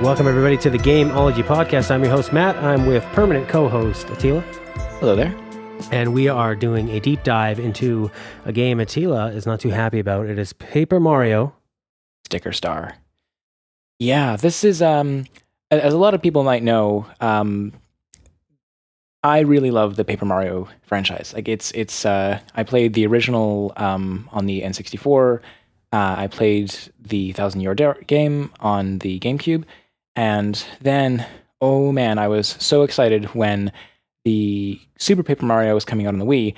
Welcome, everybody, to the Gameology Podcast. I'm your host, Matt. I'm with permanent co-host, Attila. Hello there. And we are doing a deep dive into a game Attila is not too happy about. It is Paper Mario Sticker Star. Yeah, this is, as a lot of people might know, I really love the Paper Mario franchise. Like, I played the original on the N64. I played the Thousand Year Door game on the GameCube. And then, oh man, I was so excited when the Super Paper Mario was coming out on the Wii.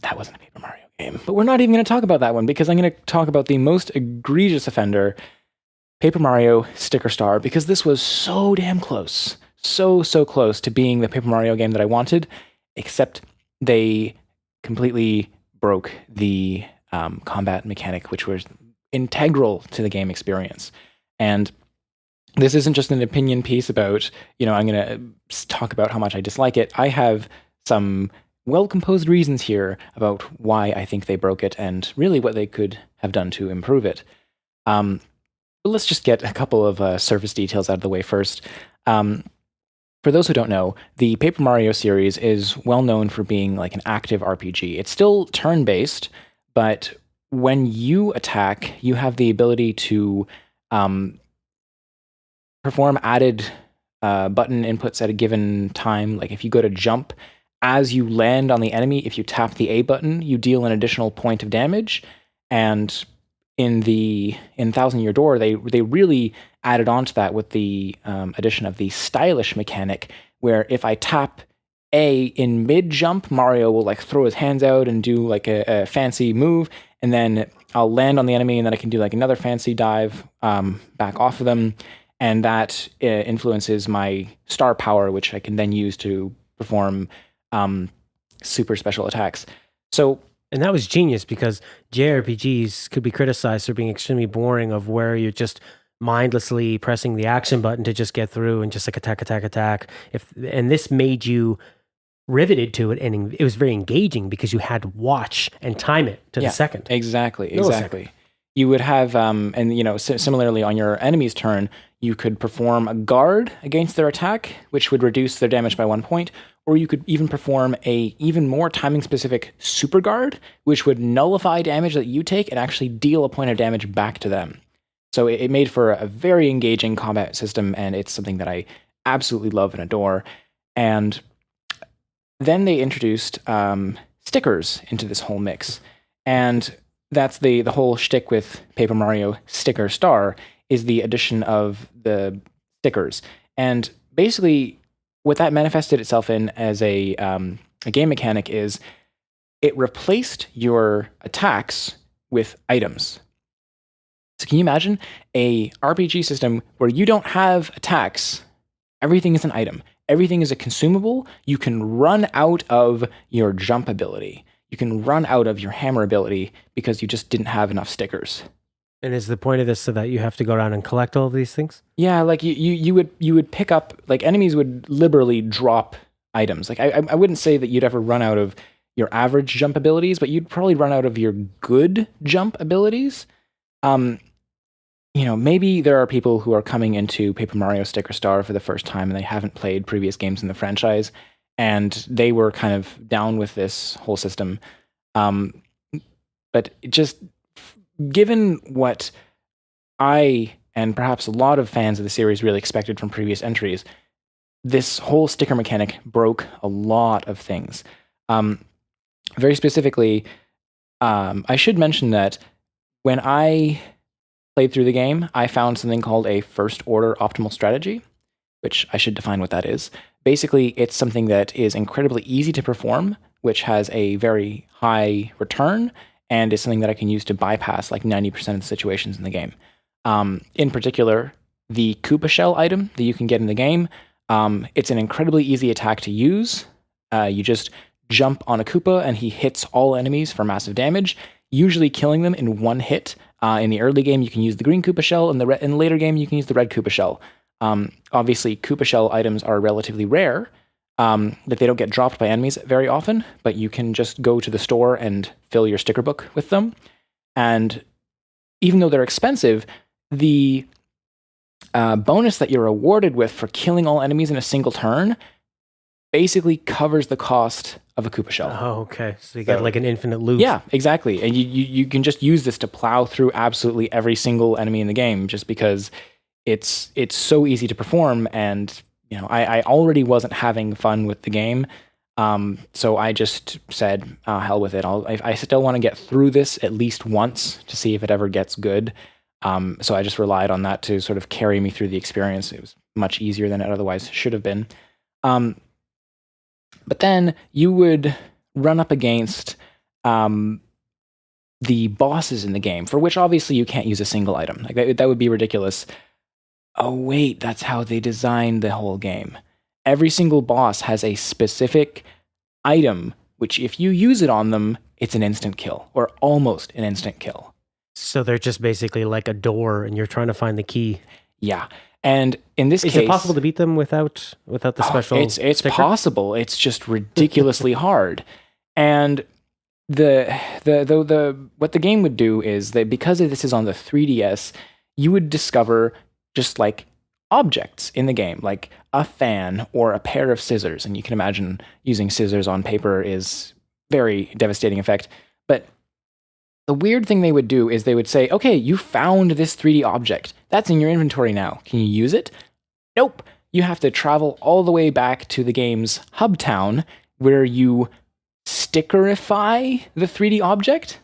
That wasn't a Paper Mario game. But we're not even going to talk about that one because I'm going to talk about the most egregious offender, Paper Mario Sticker Star, because this was so damn close. So close to being the Paper Mario game that I wanted, except they completely broke the combat mechanic, which was integral to the game experience. And this isn't just an opinion piece about, I'm going to talk about how much I dislike it. I have some well-composed reasons here about why I think they broke it and really what they could have done to improve it. But let's just get a couple of surface details out of the way first. For those who don't know, the Paper Mario series is well known for being like an active RPG. It's still turn-based, but when you attack, you have the ability to perform added button inputs at a given time. Like if you go to jump, as you land on the enemy, if you tap the A button, you deal an additional point of damage. And in Thousand Year Door, they really added on to that with the addition of the stylish mechanic, where if I tap A in mid-jump, Mario will like throw his hands out and do like a fancy move, and then I'll land on the enemy, and then I can do like another fancy dive back off of them. And that influences my star power, which I can then use to perform super special attacks. And that was genius because JRPGs could be criticized for being extremely boring, of where you're just mindlessly pressing the action button to just get through and just like attack. And this made you riveted to it, and it was very engaging because you had to watch and time it to the second. Exactly. You would have, similarly on your enemy's turn, you could perform a guard against their attack, which would reduce their damage by 1 point, or you could even perform a even more timing-specific super guard, which would nullify damage that you take and actually deal a point of damage back to them. So it made for a very engaging combat system, and it's something that I absolutely love and adore. And then they introduced stickers into this whole mix, and that's the whole shtick with Paper Mario Sticker Star, is the addition of the stickers. And basically, what that manifested itself in as a game mechanic is it replaced your attacks with items. So can you imagine a RPG system where you don't have attacks? Everything is an item. Everything is a consumable. You can run out of your jump ability. You can run out of your hammer ability because you just didn't have enough stickers. And is the point of this so that you have to go around and collect all of these things? Yeah, like you would pick up, like enemies would liberally drop items. Like I wouldn't say that you'd ever run out of your average jump abilities, but you'd probably run out of your good jump abilities. Maybe there are people who are coming into Paper Mario Sticker Star for the first time and they haven't played previous games in the franchise, and they were kind of down with this whole system. But just given what I and perhaps a lot of fans of the series really expected from previous entries, this whole sticker mechanic broke a lot of things. Very specifically, I should mention that when I played through the game, I found something called a first order optimal strategy, which I should define what that is. Basically, it's something that is incredibly easy to perform, which has a very high return, and is something that I can use to bypass like 90% of the situations in the game. In particular, the Koopa Shell item that you can get in the game, it's an incredibly easy attack to use. You just jump on a Koopa and he hits all enemies for massive damage, usually killing them in one hit. In the early game, you can use the green Koopa Shell, and in the later game, you can use the red Koopa Shell. Obviously, Koopa Shell items are relatively rare, that they don't get dropped by enemies very often, but you can just go to the store and fill your sticker book with them. And even though they're expensive, the bonus that you're awarded with for killing all enemies in a single turn basically covers the cost of a Koopa shell. Oh, okay. So you get like an infinite loop. Yeah, exactly. And you can just use this to plow through absolutely every single enemy in the game, just because it's so easy to perform. And I already wasn't having fun with the game, so I just said, hell with it. I still want to get through this at least once to see if it ever gets good. So I just relied on that to sort of carry me through the experience. It was much easier than it otherwise should have been. But then you would run up against the bosses in the game, for which obviously you can't use a single item. Like that would be ridiculous. Oh wait, that's how they designed the whole game. Every single boss has a specific item, which if you use it on them, it's an instant kill, or almost an instant kill. So they're just basically like a door, and you're trying to find the key. Yeah. And in this case, is it possible to beat them without the special? It's sticker? possible. It's just ridiculously hard. And the what the game would do is that because this is on the 3DS, you would discover just like objects in the game, like a fan or a pair of scissors. And you can imagine using scissors on paper is very devastating effect. But the weird thing they would do is they would say, okay, you found this 3D object. That's in your inventory now. Can you use it? Nope. You have to travel all the way back to the game's hub town where you stickerify the 3D object.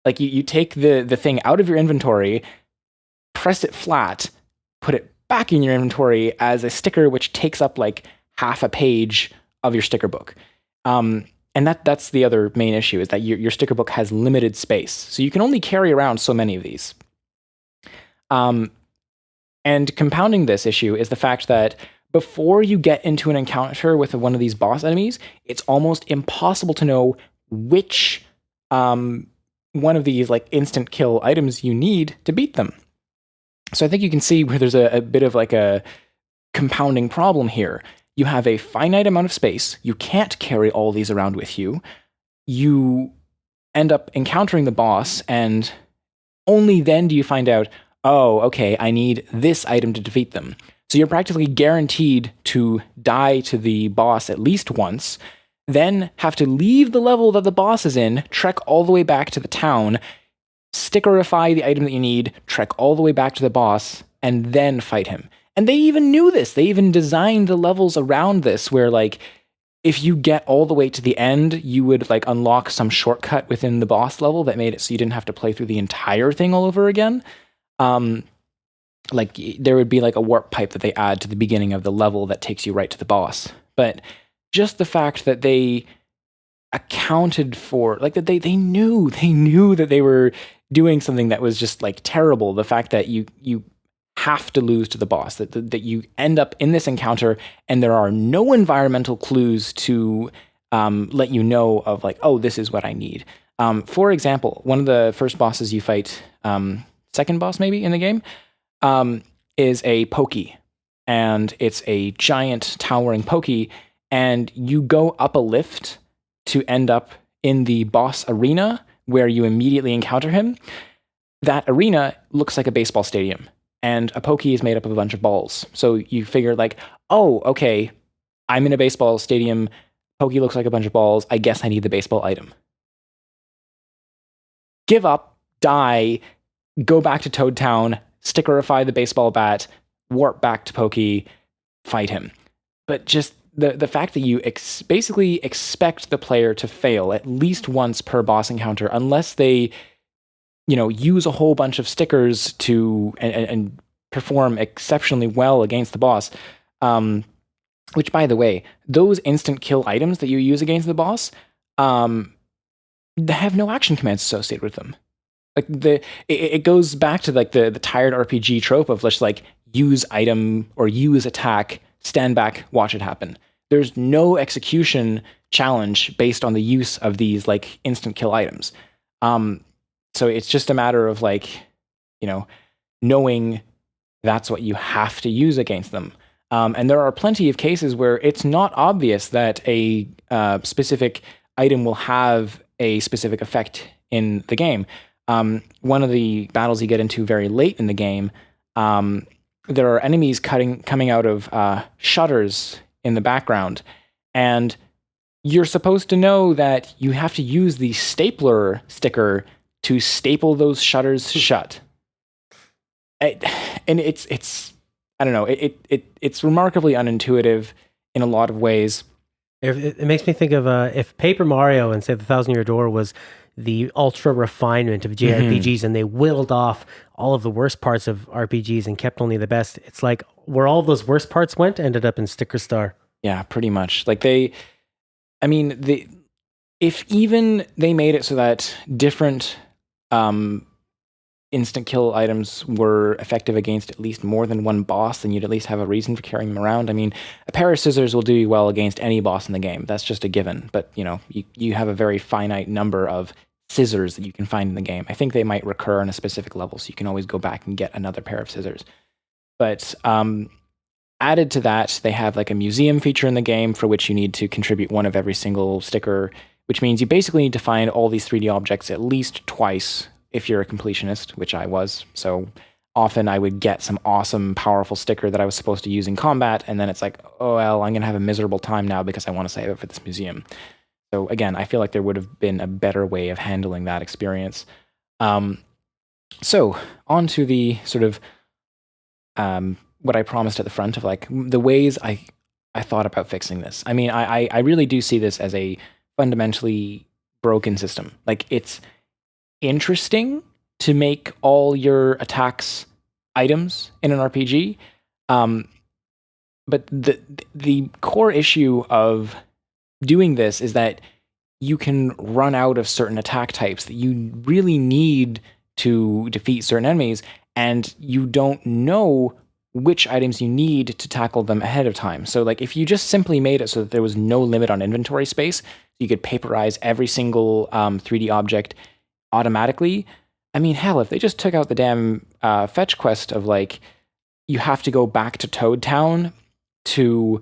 Like you take the thing out of your inventory, press it flat, put it back in your inventory as a sticker, which takes up like half a page of your sticker book. And that's the other main issue, is that your sticker book has limited space. So you can only carry around so many of these. And compounding this issue is the fact that before you get into an encounter with one of these boss enemies, it's almost impossible to know which one of these like instant kill items you need to beat them. So I think you can see where there's a bit of like a compounding problem here. You have a finite amount of space. You can't carry all these around with you. You end up encountering the boss, and only then do you find out, oh, okay, I need this item to defeat them. So you're practically guaranteed to die to the boss at least once, then have to leave the level that the boss is in, trek all the way back to the town, stickerify the item that you need, trek all the way back to the boss, and then fight him. And they even knew this. They even designed the levels around this, where like if you get all the way to the end, you would like unlock some shortcut within the boss level that made it so you didn't have to play through the entire thing all over again. Like there would be like a warp pipe that they add to the beginning of the level that takes you right to the boss. But just the fact that they accounted for, like that they knew that they were doing something that was just like terrible. The fact that you have to lose to the boss, that you end up in this encounter and there are no environmental clues to let you know of like, oh, this is what I need. For example, one of the first bosses you fight, second boss maybe in the game, is a Pokey. And it's a giant towering Pokey, and you go up a lift to end up in the boss arena where you immediately encounter him. That arena looks like a baseball stadium, and a Pokey is made up of a bunch of balls. So you figure like, oh, okay, I'm in a baseball stadium. Pokey looks like a bunch of balls. I guess I need the baseball item. Give up, die, go back to Toad Town, stickerify the baseball bat, warp back to Pokey, fight him. But just the fact that you basically expect the player to fail at least once per boss encounter, unless they, use a whole bunch of stickers to and perform exceptionally well against the boss. Which, by the way, those instant kill items that you use against the boss, they have no action commands associated with them. Like it goes back to like the tired RPG trope of just like use item or use attack, stand back, watch it happen. There's no execution challenge based on the use of these like instant kill items. So it's just a matter of like, knowing that's what you have to use against them. And there are plenty of cases where it's not obvious that a specific item will have a specific effect in the game. One of the battles you get into very late in the game, there are enemies coming out of shutters in the background, and you're supposed to know that you have to use the stapler sticker to staple those shutters shut. And it's I don't know, it's remarkably unintuitive in a lot of ways. It makes me think of if Paper Mario and say the Thousand Year Door was the ultra refinement of JRPGs, and they whittled off all of the worst parts of RPGs and kept only the best. It's like where all those worst parts went ended up in Sticker Star. Yeah, pretty much. Like if even they made it so that different instant kill items were effective against at least more than one boss, then you'd at least have a reason for carrying them around. I mean, a pair of scissors will do you well against any boss in the game. That's just a given. But, you have a very finite number of scissors that you can find in the game. I think they might recur on a specific level, so you can always go back and get another pair of scissors. But added to that, they have like a museum feature in the game for which you need to contribute one of every single sticker, which means you basically need to find all these 3D objects at least twice if you're a completionist, which I was. So often I would get some awesome, powerful sticker that I was supposed to use in combat, and then it's like, oh, well, I'm going to have a miserable time now because I want to save it for this museum. So again, I feel like there would have been a better way of handling that experience. So on to the sort of what I promised at the front of like the ways I thought about fixing this. I mean, I really do see this as a fundamentally broken system. Like, it's interesting to make all your attacks items in an RPG, but the core issue of doing this is that you can run out of certain attack types that you really need to defeat certain enemies, and you don't know which items you need to tackle them ahead of time. So like if you just simply made it so that there was no limit on inventory space, you could paperize every single 3D object automatically. I mean, hell, if they just took out the damn fetch quest of like, you have to go back to Toad Town to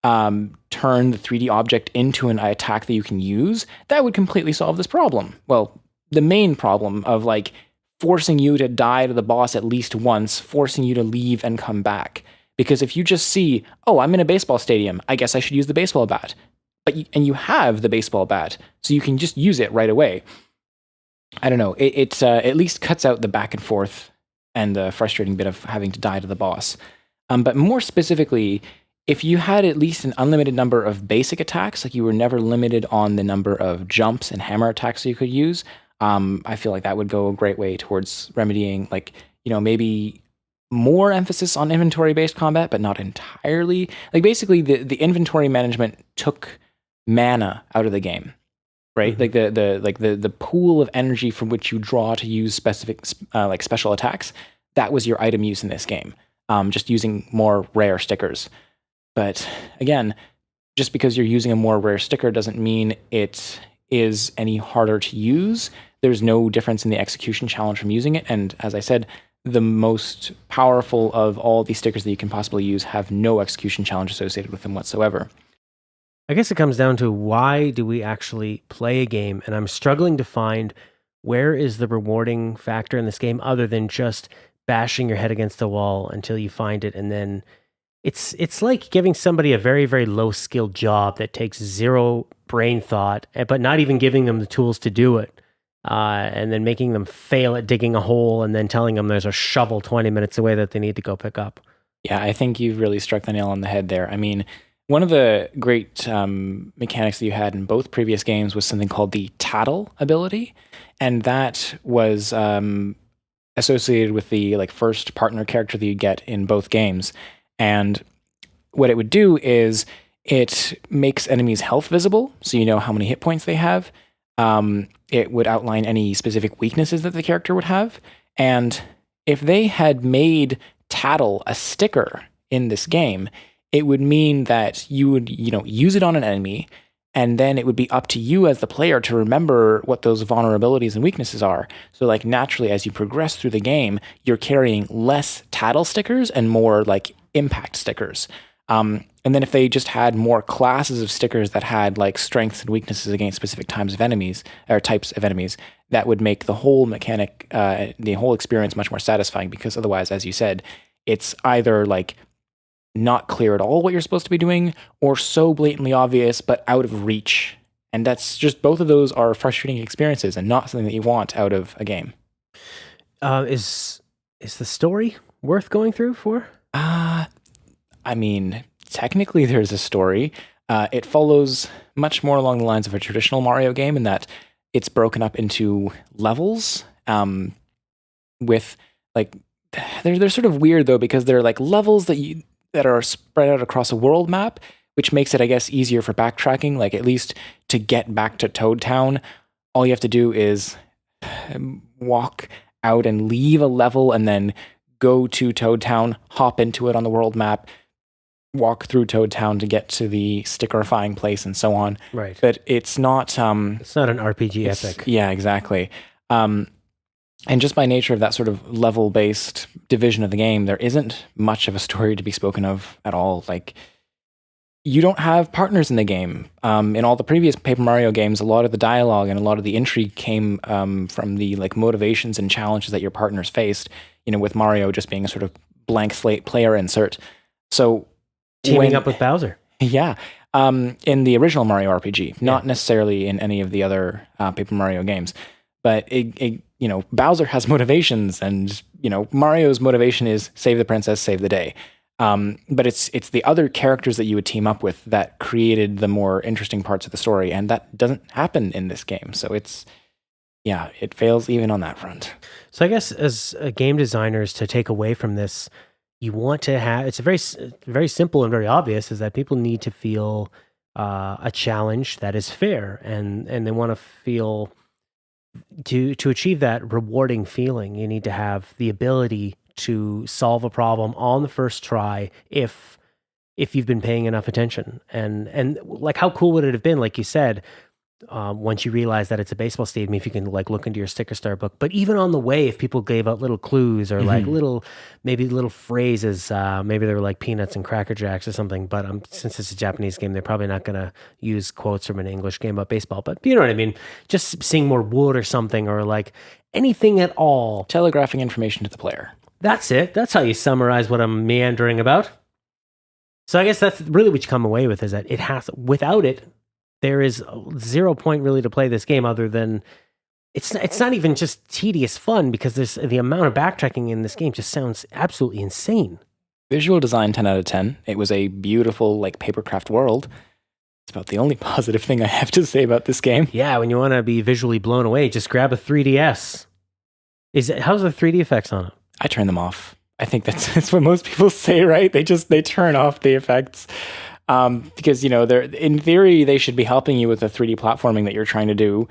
turn the 3D object into an attack that you can use, that would completely solve this problem. Well, the main problem of like forcing you to die to the boss at least once, forcing you to leave and come back. Because if you just see, oh, I'm in a baseball stadium, I guess I should use the baseball bat. And you have the baseball bat, so you can just use it right away. I don't know. It at least cuts out the back and forth and the frustrating bit of having to die to the boss. But more specifically, if you had at least an unlimited number of basic attacks, like you were never limited on the number of jumps and hammer attacks you could use, I feel like that would go a great way towards remedying, like, maybe more emphasis on inventory-based combat, but not entirely. Like, basically, the inventory management took mana out of the game, right? Mm-hmm. The pool of energy from which you draw to use specific like special attacks, that was your item use in this game. Just using more rare stickers. But again, just because you're using a more rare sticker doesn't mean it is any harder to use. There's no difference in the execution challenge from using it. And as I said, the most powerful of all the stickers that you can possibly use have no execution challenge associated with them whatsoever. I guess it comes down to, why do we actually play a game? And I'm struggling to find where is the rewarding factor in this game other than just bashing your head against the wall until you find it. And then it's like giving somebody a very, very low skilled job that takes zero brain thought, but not even giving them the tools to do it. And then making them fail at digging a hole and then telling them there's a shovel 20 minutes away that they need to go pick up. Yeah, I think you've really struck the nail on the head there. I mean, one of the great mechanics that you had in both previous games was something called the Tattle ability. And that was associated with the first partner character that you get in both games. And what it would do is it makes enemies' health visible, so you know how many hit points they have. It would outline any specific weaknesses that the character would have. And if they had made Tattle a sticker in this game, it would mean that you would, use it on an enemy, and then it would be up to you as the player to remember what those vulnerabilities and weaknesses are. So naturally, as you progress through the game, you're carrying less Tattle stickers and more impact stickers. And then if they just had more classes of stickers that had strengths and weaknesses against specific types of enemies, that would make the whole mechanic, the whole experience much more satisfying, because otherwise, as you said, it's either like not clear at all what you're supposed to be doing, or so blatantly obvious but out of reach. And that's just, both of those are frustrating experiences and not something that you want out of a game. Is the story worth going through for? I mean, technically there's a story. It follows much more along the lines of a traditional Mario game in that it's broken up into levels. With like, they're sort of weird though, because they're like levels that are spread out across a world map, which makes it, I guess, easier for backtracking. Like, at least to get back to Toad Town, all you have to do is walk out and leave a level and then go to Toad Town, hop into it on the world map, walk through Toad Town to get to the stickerifying place and so on. Right. But it's not It's not an RPG epic. Yeah, exactly. And just by nature of that sort of level-based division of the game, there isn't much of a story to be spoken of at all. Like, you don't have partners in the game. In all the previous Paper Mario games, a lot of the dialogue and a lot of the intrigue came from the like motivations and challenges that your partners faced. You know, with Mario just being a sort of blank slate player insert. So Teaming up with Bowser. Yeah. In the original Mario RPG, not necessarily in any of the other Paper Mario games, but you know, Bowser has motivations, and you know, Mario's motivation is save the princess, save the day. But it's the other characters that you would team up with that created the more interesting parts of the story, and that doesn't happen in this game. So it fails even on that front. So I guess as game designers, to take away from this, you want to have, it's very simple and very obvious, is that people need to feel a challenge that is fair, and they want to feel, to achieve that rewarding feeling, you need to have the ability to solve a problem on the first try if you've been paying enough attention. And like, how cool would it have been, like you said, once you realize that it's a baseball stadium, if you can like look into your sticker star book. But even on the way, if people gave out little clues or like maybe little phrases, maybe they were like peanuts and Cracker Jacks or something. But since it's a Japanese game, they're probably not going to use quotes from an English game about baseball. But you know what I mean? Just seeing more wood or something, or like anything at all. Telegraphing information to the player. That's it. That's how you summarize what I'm meandering about. So I guess that's really what you come away with, is that it has, without it, there is 0 point really to play this game, other than it's not even just tedious fun, because there's the amount of backtracking in this game just sounds absolutely insane. Visual design 10 out of 10. It was a beautiful like papercraft world. It's about the only positive thing I have to say about this game. Yeah, when you want to be visually blown away, just grab a 3DS. How's the 3D effects on it? I turn them off. I think that's what most people say, right? They turn off the effects. Because, you know, they're, in theory, they should be helping you with the 3D platforming that you're trying to do.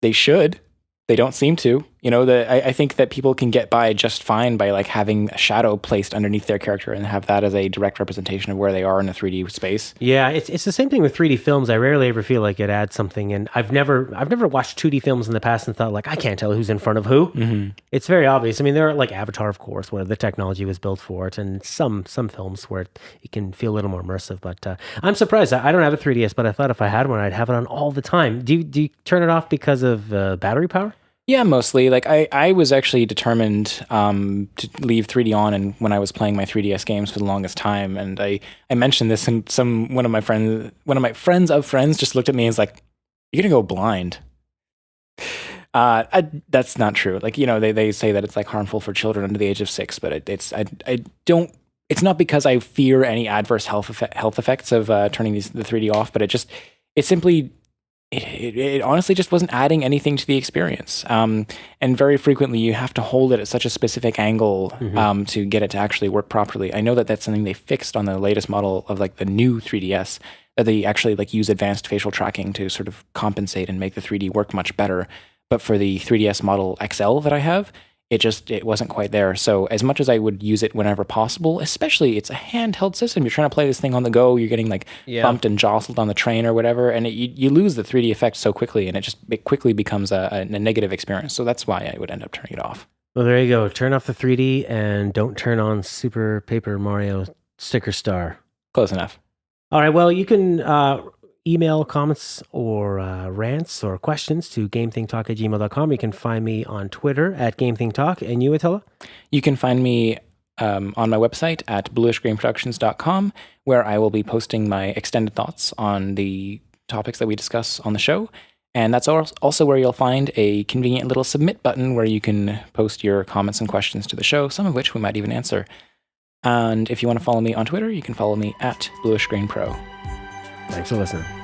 They should. They don't seem to. You know, I think that people can get by just fine by like having a shadow placed underneath their character and have that as a direct representation of where they are in a 3D space. Yeah, it's the same thing with 3D films. I rarely ever feel like it adds something, and I've never watched 2D films in the past and thought like, I can't tell who's in front of who. Mm-hmm. It's very obvious. I mean, there are like Avatar, of course, where the technology was built for it, and some films where it can feel a little more immersive. But I'm surprised. I don't have a 3DS, but I thought if I had one, I'd have it on all the time. Do you turn it off because of battery power? Yeah, mostly. Like I was actually determined to leave 3D on, and when I was playing my 3DS games for the longest time, and I mentioned this, and one of my friends of friends just looked at me and was like, "You're gonna go blind." That's not true. Like, you know, they say that it's like harmful for children under the age of 6, but I don't. It's not because I fear any adverse health effects of turning the 3D off, but it simply. It honestly just wasn't adding anything to the experience. And very frequently you have to hold it at such a specific angle to get it to actually work properly. I know that that's something they fixed on the latest model of like the new 3DS, that they actually like use advanced facial tracking to sort of compensate and make the 3D work much better. But for the 3DS model XL that I have, it wasn't quite there. So as much as I would use it whenever possible, especially it's a handheld system, you're trying to play this thing on the go, you're getting like bumped and jostled on the train or whatever, and you lose the 3D effect so quickly, and it quickly becomes a negative experience. So that's why I would end up turning it off. Well, there you go. Turn off the 3D and don't turn on Super Paper Mario Sticker Star. Close enough. All right. Well, you can email comments or rants or questions to gamethinktalk@gmail.com. You can find me on Twitter at GameThinkTalk. And you, Attila? You can find me on my website at bluishgreenproductions.com, where I will be posting my extended thoughts on the topics that we discuss on the show. And that's also where you'll find a convenient little submit button where you can post your comments and questions to the show, some of which we might even answer. And if you want to follow me on Twitter, you can follow me at bluishgreenpro. Thanks for listening.